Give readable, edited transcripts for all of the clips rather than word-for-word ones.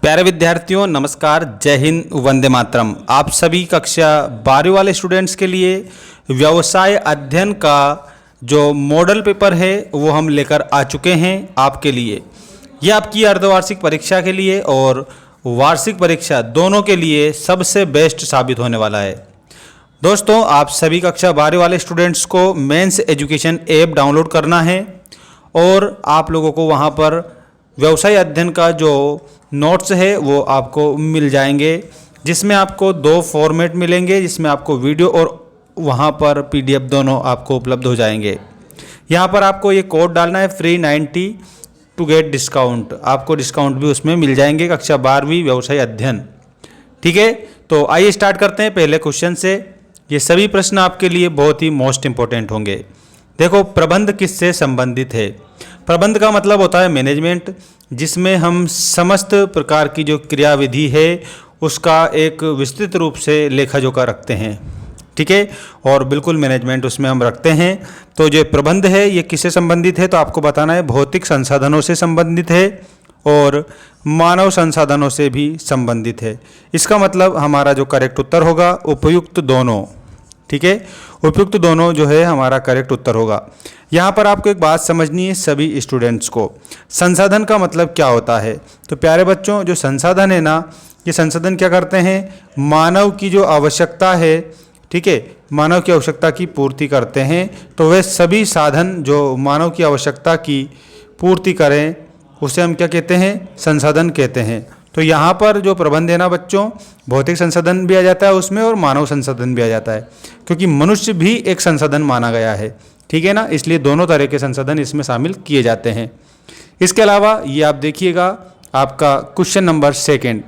प्यारे विद्यार्थियों नमस्कार, जय हिंद, वंदे मातरम। आप सभी कक्षा 12 वाले स्टूडेंट्स के लिए व्यवसाय अध्ययन का जो मॉडल पेपर है वो हम लेकर आ चुके हैं आपके लिए। ये आपकी अर्धवार्षिक परीक्षा के लिए और वार्षिक परीक्षा दोनों के लिए सबसे बेस्ट साबित होने वाला है। दोस्तों, आप सभी कक्षा 12 वाले स्टूडेंट्स को मेंस एजुकेशन ऐप डाउनलोड करना है और आप लोगों को वहाँ पर व्यवसाय अध्ययन का जो नोट्स है वो आपको मिल जाएंगे, जिसमें आपको 2 फॉर्मेट मिलेंगे, जिसमें आपको वीडियो और वहाँ पर पीडीएफ दोनों आपको उपलब्ध हो जाएंगे। यहाँ पर आपको ये कोड डालना है फ्री 90 टू गेट डिस्काउंट। आपको डिस्काउंट भी उसमें मिल जाएंगे कक्षा 12वीं व्यवसाय अध्ययन। ठीक है, तो आइए स्टार्ट करते हैं पहले क्वेश्चन से। ये सभी प्रश्न आपके लिए बहुत ही मोस्ट इंपॉर्टेंट होंगे। देखो, प्रबंध किससे संबंधित है? प्रबंध का मतलब होता है मैनेजमेंट, जिसमें हम समस्त प्रकार की जो क्रियाविधि है उसका एक विस्तृत रूप से लेखा जोखा रखते हैं। ठीक है, और बिल्कुल मैनेजमेंट उसमें हम रखते हैं। तो जो प्रबंध है ये किससे संबंधित है? तो आपको बताना है भौतिक संसाधनों से संबंधित है और मानव संसाधनों से भी संबंधित है। इसका मतलब हमारा जो करेक्ट उत्तर होगा उपयुक्त दोनों। ठीक है, उपयुक्त दोनों जो है हमारा करेक्ट उत्तर होगा। यहाँ पर आपको एक बात समझनी है सभी स्टूडेंट्स को। संसाधन का मतलब क्या होता है? तो प्यारे बच्चों, जो संसाधन है ना, ये संसाधन क्या करते हैं? मानव की जो आवश्यकता है, ठीक है, मानव की आवश्यकता की पूर्ति करते हैं। तो वे सभी साधन जो मानव की आवश्यकता की पूर्ति करें उसे हम क्या कहते हैं? संसाधन कहते हैं। तो यहाँ पर जो प्रबंध है ना बच्चों, भौतिक संसाधन भी आ जाता है उसमें और मानव संसाधन भी आ जाता है, क्योंकि मनुष्य भी एक संसाधन माना गया है। ठीक है ना, इसलिए दोनों तरह के संसाधन इसमें शामिल किए जाते हैं। इसके अलावा ये आप देखिएगा आपका क्वेश्चन नंबर 2।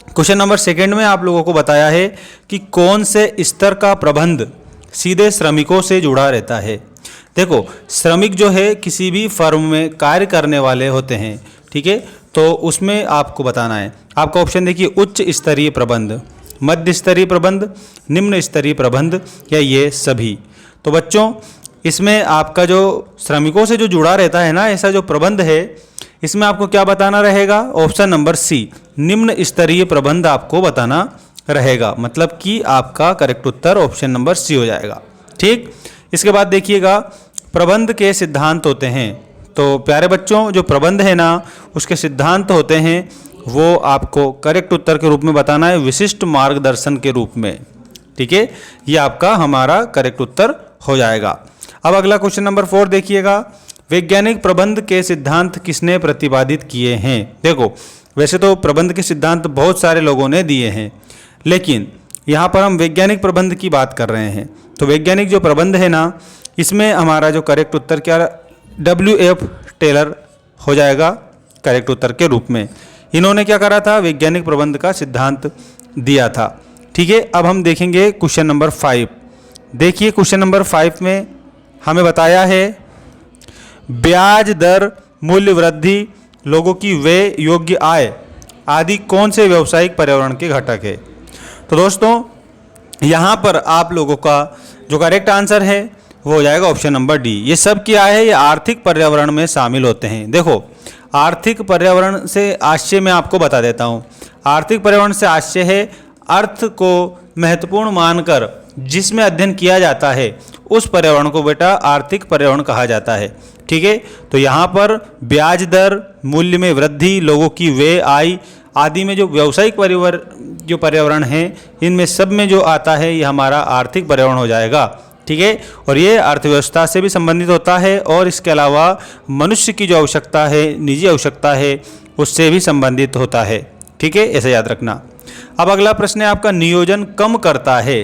क्वेश्चन नंबर 2 में आप लोगों को बताया है कि कौन से स्तर का प्रबंध सीधे श्रमिकों से जुड़ा रहता है। देखो, श्रमिक जो है किसी भी फर्म में कार्य करने वाले होते हैं। ठीक है, तो उसमें आपको बताना है। आपका ऑप्शन देखिए, उच्च स्तरीय प्रबंध, मध्य स्तरीय प्रबंध, निम्न स्तरीय प्रबंध या ये सभी। तो बच्चों, इसमें आपका जो श्रमिकों से जो जुड़ा रहता है ना, ऐसा जो प्रबंध है, इसमें आपको क्या बताना रहेगा? ऑप्शन नंबर सी, निम्न स्तरीय प्रबंध आपको बताना रहेगा। मतलब कि आपका करेक्ट उत्तर ऑप्शन नंबर सी हो जाएगा। ठीक, इसके बाद देखिएगा प्रबंध के सिद्धांत होते हैं। तो प्यारे बच्चों, जो प्रबंध है ना उसके सिद्धांत होते हैं वो आपको करेक्ट उत्तर के रूप में बताना है, विशिष्ट मार्गदर्शन के रूप में। ठीक है, ये आपका हमारा करेक्ट उत्तर हो जाएगा। अब अगला क्वेश्चन नंबर 4 देखिएगा, वैज्ञानिक प्रबंध के सिद्धांत किसने प्रतिपादित किए हैं? देखो, वैसे तो प्रबंध के सिद्धांत बहुत सारे लोगों ने दिए हैं, लेकिन यहाँ पर हम वैज्ञानिक प्रबंध की बात कर रहे हैं। तो वैज्ञानिक जो प्रबंध है ना, इसमें हमारा जो करेक्ट उत्तर क्या WF टेलर हो जाएगा करेक्ट उत्तर के रूप में। इन्होंने क्या करा था? वैज्ञानिक प्रबंध का सिद्धांत दिया था। ठीक है, अब हम देखेंगे क्वेश्चन नंबर 5। देखिए, क्वेश्चन नंबर 5 में हमें बताया है ब्याज दर, मूल्य वृद्धि, लोगों की व्यय योग्य आय आदि कौन से व्यावसायिक पर्यावरण के घटक है। तो दोस्तों, यहाँ पर आप लोगों का जो करेक्ट आंसर है वो हो जाएगा ऑप्शन नंबर डी। ये सब क्या है? ये आर्थिक पर्यावरण में शामिल होते हैं। देखो, आर्थिक पर्यावरण से आशय मैं आपको बता देता हूँ। आर्थिक पर्यावरण से आशय है अर्थ को महत्वपूर्ण मानकर जिसमें अध्ययन किया जाता है उस पर्यावरण को बेटा आर्थिक पर्यावरण कहा जाता है। ठीक है, तो यहाँ पर ब्याज दर, मूल्य में वृद्धि, लोगों की व्यय आय आदि में जो व्यावसायिक जो पर्यावरण है, इनमें सब में जो आता है ये हमारा आर्थिक पर्यावरण हो जाएगा। ठीक है, और ये अर्थव्यवस्था से भी संबंधित होता है और इसके अलावा मनुष्य की जो आवश्यकता है, निजी आवश्यकता है, उससे भी संबंधित होता है। ठीक है, ऐसे याद रखना। अब अगला प्रश्न है आपका, नियोजन कम करता है।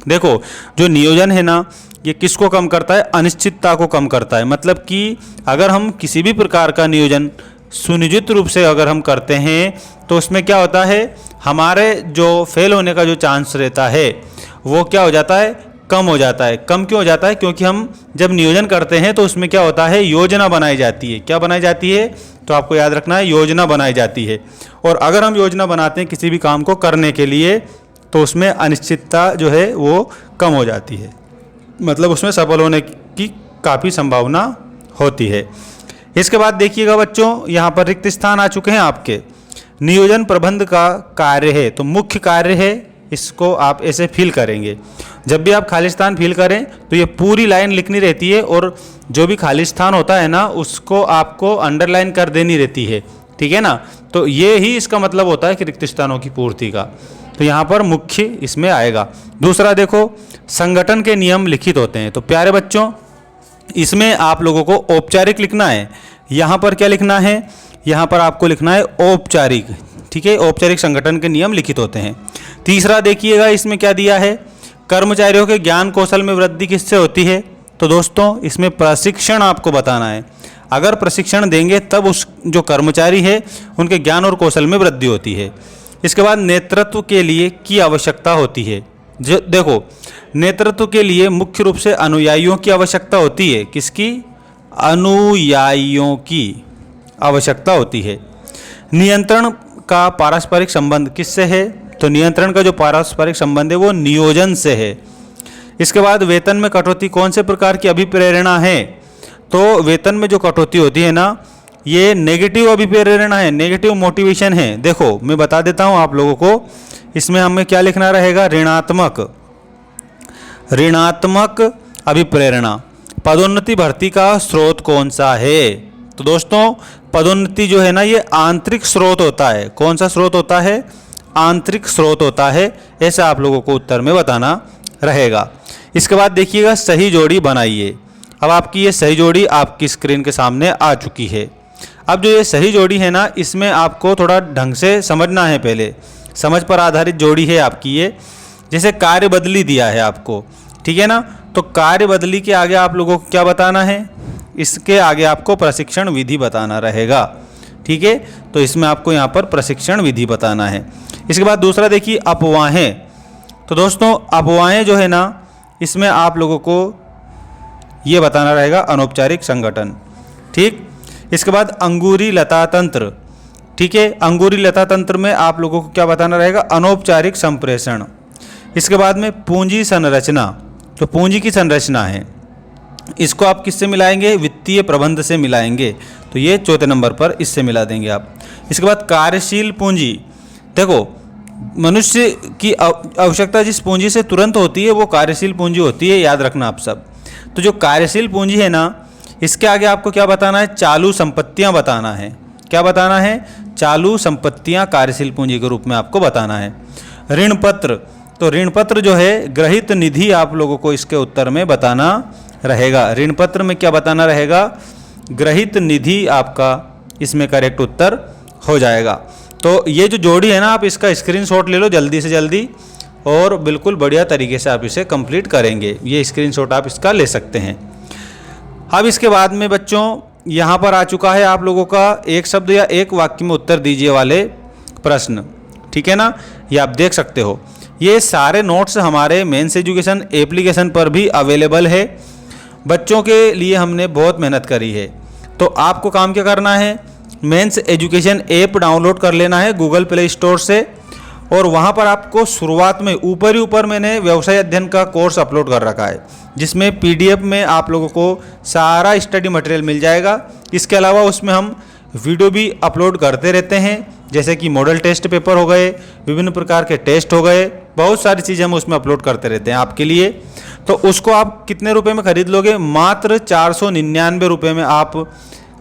देखो, जो नियोजन है ना, ये किसको कम करता है? अनिश्चितता को कम करता है। मतलब कि अगर हम किसी भी प्रकार का नियोजन सुनियोजित रूप से अगर हम करते हैं तो उसमें क्या होता है? हमारे जो फेल होने का जो चांस रहता है वो क्या हो जाता है? कम हो जाता है। कम क्यों हो जाता है? क्योंकि हम जब नियोजन करते हैं तो उसमें क्या होता है? योजना बनाई जाती है। क्या बनाई जाती है? तो आपको याद रखना है, योजना बनाई जाती है। और अगर हम योजना बनाते हैं किसी भी काम को करने के लिए तो उसमें अनिश्चितता जो है वो कम हो जाती है। मतलब उसमें सफल होने की काफ़ी संभावना होती है। इसके बाद देखिएगा बच्चों, यहाँ पर रिक्त स्थान आ चुके हैं आपके। नियोजन प्रबंध का कार्य है, तो मुख्य कार्य है, इसको आप ऐसे फिल करेंगे। जब भी आप खाली स्थान फिल करें तो ये पूरी लाइन लिखनी रहती है और जो भी खाली स्थान होता है ना उसको आपको अंडरलाइन कर देनी रहती है, ठीक है ना। तो ये ही इसका मतलब होता है कि रिक्त स्थानों की पूर्ति का। तो यहाँ पर मुख्य इसमें आएगा। दूसरा देखो, संगठन के नियम लिखित होते हैं। तो प्यारे बच्चों, इसमें आप लोगों को औपचारिक लिखना है। यहाँ पर क्या लिखना है, यहाँ पर आपको लिखना है औपचारिक, ठीक है। औपचारिक संगठन के नियम लिखित होते हैं। तीसरा देखिएगा, इसमें क्या दिया है, कर्मचारियों के ज्ञान कौशल में वृद्धि किससे होती है। तो दोस्तों इसमें प्रशिक्षण आपको बताना है। अगर प्रशिक्षण देंगे तब उस जो कर्मचारी है उनके ज्ञान और कौशल में वृद्धि होती है। इसके बाद नेतृत्व के लिए की आवश्यकता होती है। जो देखो, नेतृत्व के लिए मुख्य रूप से अनुयायियों की आवश्यकता होती है। किसकी? अनुयायियों की आवश्यकता होती है। नियंत्रण का पारस्परिक संबंध किससे है? तो नियंत्रण का जो पारस्परिक संबंध है वो नियोजन से है। इसके बाद वेतन में कटौती कौन से प्रकार की अभिप्रेरणा है? तो वेतन में जो कटौती होती है ना, ये नेगेटिव अभिप्रेरणा है, नेगेटिव मोटिवेशन है। देखो मैं बता देता हूँ आप लोगों को, इसमें हमें क्या लिखना रहेगा, ऋणात्मक अभिप्रेरणा। पदोन्नति भर्ती का स्रोत कौन सा है? तो दोस्तों पदोन्नति जो है ना ये आंतरिक स्रोत होता है। कौन सा स्रोत होता है? आंतरिक स्रोत होता है। ऐसा आप लोगों को उत्तर में बताना रहेगा। इसके बाद देखिएगा, सही जोड़ी बनाइए। अब आपकी ये सही जोड़ी आपकी स्क्रीन के सामने आ चुकी है। अब जो ये सही जोड़ी है ना, इसमें आपको थोड़ा ढंग से समझना है। पहले समझ पर आधारित जोड़ी है आपकी ये। जैसे कार्य बदली दिया है आपको, ठीक है ना, तो कार्य बदली के आगे आप लोगों को क्या बताना है? इसके आगे आपको प्रशिक्षण विधि बताना रहेगा, ठीक है। तो इसमें आपको यहाँ पर प्रशिक्षण विधि बताना है। इसके बाद दूसरा देखिए, अफवाहें। तो दोस्तों अफवाहें जो है ना, इसमें आप लोगों को ये बताना रहेगा अनौपचारिक संगठन, ठीक। इसके बाद अंगूरी लता तंत्र, ठीक है। अंगूरी लता तंत्र में आप लोगों को क्या बताना रहेगा? अनौपचारिक संप्रेषण। इसके बाद में पूंजी संरचना, तो पूंजी की संरचना है, इसको आप किससे मिलाएंगे? वित्तीय प्रबंध से मिलाएंगे। तो ये चौथे नंबर पर इससे मिला देंगे आप। इसके बाद कार्यशील पूंजी। देखो मनुष्य की आवश्यकता जिस पूंजी से तुरंत होती है वो कार्यशील पूंजी होती है, याद रखना आप सब। तो जो कार्यशील पूंजी है ना, इसके आगे आपको क्या बताना है? चालू संपत्तियां बताना है। क्या बताना है? चालू संपत्तियां कार्यशील पूंजी के रूप में आपको बताना है। ऋण पत्र, तो ऋण पत्र जो है ग्रहित निधि आप लोगों को इसके उत्तर में बताना रहेगा। ऋण पत्र में क्या बताना रहेगा? ग्रहित निधि आपका इसमें करेक्ट उत्तर हो जाएगा। तो ये जो जोड़ी है ना, आप इसका स्क्रीनशॉट ले लो जल्दी से जल्दी और बिल्कुल बढ़िया तरीके से आप इसे कंप्लीट करेंगे। ये स्क्रीनशॉट आप इसका ले सकते हैं। अब इसके बाद में बच्चों यहाँ पर आ चुका है आप लोगों का एक शब्द या एक वाक्य में उत्तर दीजिए वाले प्रश्न, ठीक है ना। ये आप देख सकते हो। ये सारे नोट्स हमारे मेंस एजुकेशन एप्लीकेशन पर भी अवेलेबल है। बच्चों के लिए हमने बहुत मेहनत करी है। तो आपको काम क्या करना है? मेंस एजुकेशन ऐप डाउनलोड कर लेना है गूगल प्ले स्टोर से, और वहाँ पर आपको शुरुआत में ऊपर ही ऊपर मैंने व्यवसाय अध्ययन का कोर्स अपलोड कर रखा है, जिसमें PDF में आप लोगों को सारा स्टडी मटेरियल मिल जाएगा। इसके अलावा उसमें हम वीडियो भी अपलोड करते रहते हैं, जैसे कि मॉडल टेस्ट पेपर हो गए, विभिन्न प्रकार के टेस्ट हो गए, बहुत सारी चीज़ें हम उसमें अपलोड करते रहते हैं आपके लिए। तो उसको आप कितने रुपए में खरीद लोगे? मात्र 499 रुपये में आप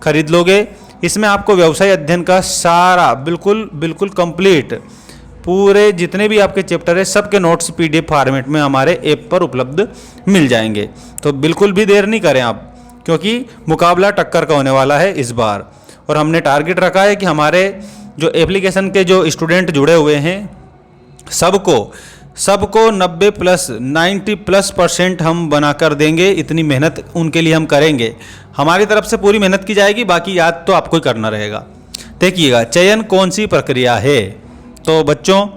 खरीद लोगे। इसमें आपको व्यवसाय अध्ययन का सारा बिल्कुल कंप्लीट पूरे जितने भी आपके चैप्टर है सबके नोट्स PDF फॉर्मेट में हमारे ऐप पर उपलब्ध मिल जाएंगे। तो बिल्कुल भी देर नहीं करें आप, क्योंकि मुकाबला टक्कर का होने वाला है इस बार। और हमने टारगेट रखा है कि हमारे जो एप्लीकेशन के जो स्टूडेंट जुड़े हुए हैं सबको 90+ हम बनाकर देंगे। इतनी मेहनत उनके लिए हम करेंगे, हमारी तरफ से पूरी मेहनत की जाएगी, बाकी याद तो आपको ही करना रहेगा। देखिएगा, चयन कौन सी प्रक्रिया है? तो बच्चों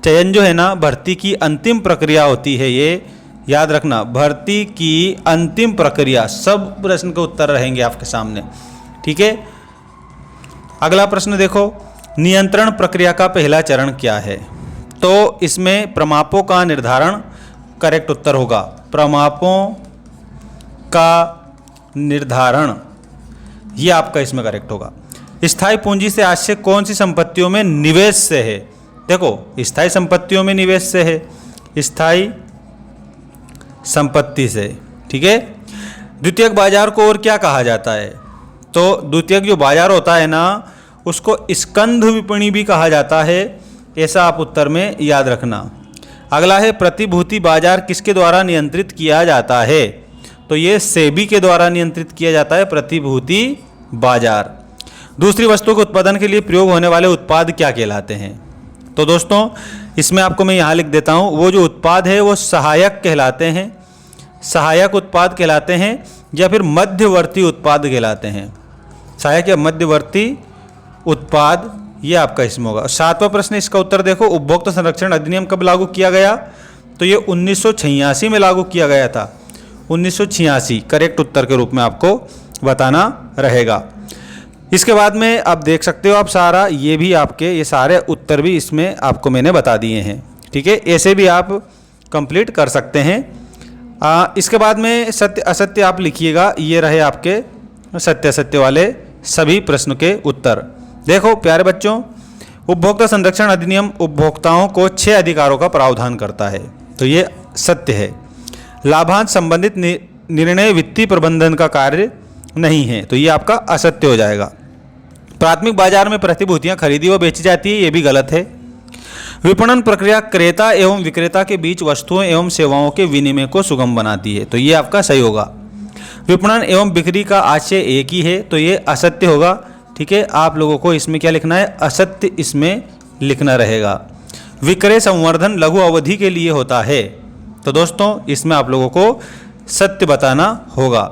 चयन जो है ना भर्ती की अंतिम प्रक्रिया होती है। ये याद रखना, भर्ती की अंतिम प्रक्रिया। सब प्रश्न के उत्तर रहेंगे आपके सामने, ठीक है। अगला प्रश्न देखो, नियंत्रण प्रक्रिया का पहला चरण क्या है? तो इसमें प्रमापों का निर्धारण करेक्ट उत्तर होगा। प्रमापों का निर्धारण ये आपका इसमें करेक्ट होगा। स्थायी पूंजी से आशय कौन सी संपत्तियों में निवेश से है? देखो, स्थायी संपत्तियों में निवेश से है, स्थायी संपत्ति से। ठीक है। द्वितीयक बाजार को और क्या कहा जाता है? तो द्वितीयक जो बाजार होता है ना, उसको स्कंध विपणि भी कहा जाता है, ऐसा आप उत्तर में याद रखना। अगला है प्रतिभूति बाजार किसके द्वारा नियंत्रित किया जाता है? तो ये सेबी के द्वारा नियंत्रित किया जाता है प्रतिभूति बाजार। दूसरी वस्तु के उत्पादन के लिए प्रयोग होने वाले उत्पाद क्या कहलाते हैं? तो दोस्तों, इसमें आपको मैं यहाँ लिख देता हूँ, वो जो उत्पाद है वो सहायक कहलाते हैं, सहायक उत्पाद कहलाते हैं, या फिर मध्यवर्ती उत्पाद कहलाते हैं। सहायक या मध्यवर्ती उत्पाद, ये आपका इसमें होगा। 7वां प्रश्न, इसका उत्तर देखो, उपभोक्ता संरक्षण अधिनियम कब लागू किया गया? तो ये 1986 में लागू किया गया था। 1986 करेक्ट उत्तर के रूप में आपको बताना रहेगा। इसके बाद में आप देख सकते हो, आप सारा ये भी आपके ये सारे उत्तर भी इसमें आपको मैंने बता दिए हैं। ठीक है, ऐसे भी आप कंप्लीट कर सकते हैं। इसके बाद में सत्य असत्य आप लिखिएगा। ये रहे आपके सत्य असत्य वाले सभी प्रश्न के उत्तर। देखो प्यारे बच्चों, उपभोक्ता संरक्षण अधिनियम उपभोक्ताओं को 6 अधिकारों का प्रावधान करता है, तो ये सत्य है। लाभांश संबंधित निर्णय वित्तीय प्रबंधन का कार्य नहीं है, तो ये आपका असत्य हो जाएगा। प्राथमिक बाजार में प्रतिभूतियां खरीदी व बेची जाती है, ये भी गलत है। विपणन प्रक्रिया क्रेता एवं विक्रेता के बीच वस्तुओं एवं सेवाओं के विनिमय को सुगम बनाती है, तो ये आपका सही होगा। विपणन एवं बिक्री का आशय एक ही है, तो ये असत्य होगा। ठीक है, आप लोगों को इसमें क्या लिखना है? असत्य इसमें लिखना रहेगा। विक्रय संवर्धन लघु अवधि के लिए होता है, तो दोस्तों इसमें आप लोगों को सत्य बताना होगा।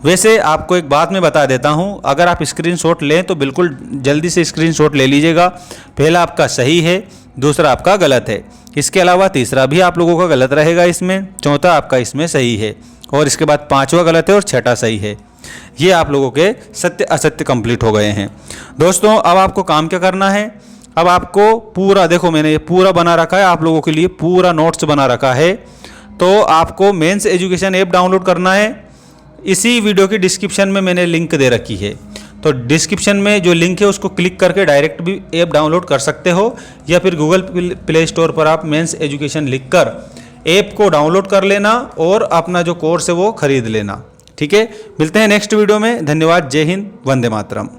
वैसे आपको एक बात मैं बता देता हूं, अगर आप स्क्रीनशॉट लें तो बिल्कुल जल्दी से स्क्रीनशॉट ले लीजिएगा। पहला आपका सही है, दूसरा आपका गलत है। इसके अलावा तीसरा भी आप लोगों का गलत रहेगा इसमें, चौथा आपका इसमें सही है, और इसके बाद 5वां गलत है और 6ठा सही है। ये आप लोगों के सत्य असत्य कंप्लीट हो गए हैं। दोस्तों अब आपको काम क्या करना है? अब आपको पूरा, देखो मैंने ये पूरा बना रखा है आप लोगों के लिए, पूरा नोट्स बना रखा है। तो आपको मेंस एजुकेशन ऐप डाउनलोड करना है। इसी वीडियो की डिस्क्रिप्शन में मैंने लिंक दे रखी है, तो डिस्क्रिप्शन में जो लिंक है उसको क्लिक करके डायरेक्ट भी ऐप डाउनलोड कर सकते हो, या फिर गूगल प्ले स्टोर पर आप मेंस एजुकेशन लिखकर ऐप को डाउनलोड कर लेना और अपना जो कोर्स है वो खरीद लेना। ठीक है, मिलते हैं नेक्स्ट वीडियो में। धन्यवाद। जय हिंद, वंदे मातरम।